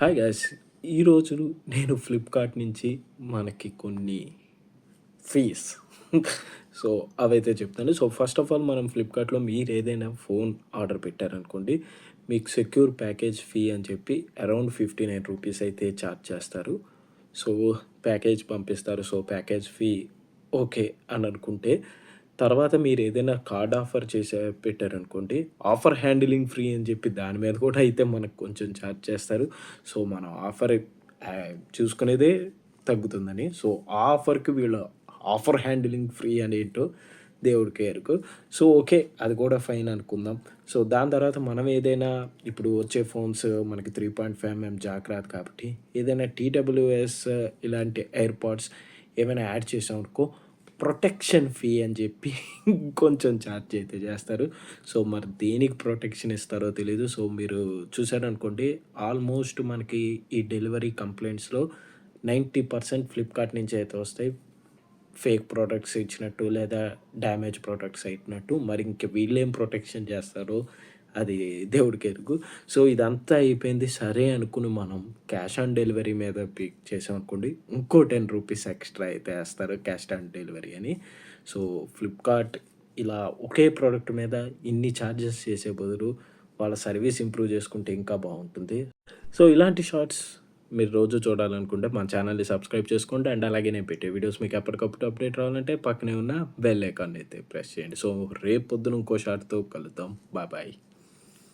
Hi guys. ఈరోజు నేను Flipkart నుంచి మనకి కొన్ని ఫీస్ సో, అవైతే చెప్తాను. సో, ఫస్ట్ ఆఫ్ ఆల్ మనం ఫ్లిప్‌కార్ట్‌లో మీరేదైనా ఫోన్ ఆర్డర్ పెట్టారనుకోండి, మీకు సెక్యూర్ ప్యాకేజ్ ఫీ అని చెప్పి అరౌండ్ ₹59 అయితే చార్జ్ చేస్తారు. సో, ప్యాకేజ్ పంపిస్తారు. సో, ప్యాకేజ్ ఫీ ఓకే అని అనుకుంటే, తర్వాత మీరేదైనా కార్డ్ ఆఫర్ పెట్టారనుకోండి, ఆఫర్ హ్యాండిలింగ్ ఫ్రీ అని చెప్పి దాని మీద కూడా అయితే మనకు కొంచెం చార్జ్ చేస్తారు. సో, మనం ఆఫర్ చూసుకునేదే తగ్గుతుందని. సో, ఆ ఆఫర్‌కి వీళ్ళు ఆఫర్ హ్యాండిలింగ్ ఫ్రీ అనేంటో దేవుడికే ఎరుకు. So, okay. అది కూడా ఫైన్ అనుకుందాం. సో, దాని తర్వాత మనం ఏదైనా ఇప్పుడు వచ్చే ఫోన్స్ మనకి 3.5 జాక్ రాదు కాబట్టి, ఏదైనా టీడబ్ల్యూఎస్ ఇలాంటి ఎయిర్‌పాడ్స్ ఏమైనా యాడ్ చేసామనుకో, ప్రొటెక్షన్ ఫీ అని చెప్పి కొంచెం చార్జ్ అయితే చేస్తారు. సో, మరి దేనికి ప్రొటెక్షన్ ఇస్తారో తెలీదు. సో, మీరు చూసారనుకోండి ఆల్మోస్ట్ మనకి ఈ డెలివరీ కంప్లెయింట్స్‌లో 90% ఫ్లిప్‌కార్ట్ నుంచే అయితే వస్తాయి. ఫేక్ ప్రొడక్ట్స్ ఇచ్చినట్టు లేదా డ్యామేజ్ ప్రొడక్ట్స్ అయినట్టు. మరి ఇంక వీళ్ళేం ప్రొటెక్షన్ చేస్తారో అది దేవుడికెరుగు. సో, ఇదంతా అయిపోయింది. సరే అనుకుని మనం క్యాష్ ఆన్ డెలివరీ మీద పిక్ చేసామనుకోండి, ఇంకో ₹10 ఎక్స్‌ట్రా అయితే ఏస్తారు క్యాష్ ఆన్ డెలివరీ అని. సో, ఫ్లిప్‌కార్ట్ ఇలా ఒకే ప్రొడక్ట్ మీద ఇన్ని చార్జెస్ చేసే బదులు వాళ్ళ సర్వీస్ ఇంప్రూవ్ చేసుకుంటే ఇంకా బావుంటుంది. సో, ఇలాంటి షార్ట్స్ మీరు రోజు చూడాలనుకుంటే మన ఛానల్‌ని సబ్స్క్రైబ్ చేసుకోండి. అండ్ అలాగే నేను పెట్టే వీడియోస్ మీకు ఎప్పటికప్పుడు అప్డేట్ రావాలంటే పక్కనే ఉన్న బెల్ ఐకాన్ అయితే ప్రెస్ చేయండి. సో, రేపు పొద్దున ఇంకో షార్ట్‌తో కలుద్దాం. బాయ్.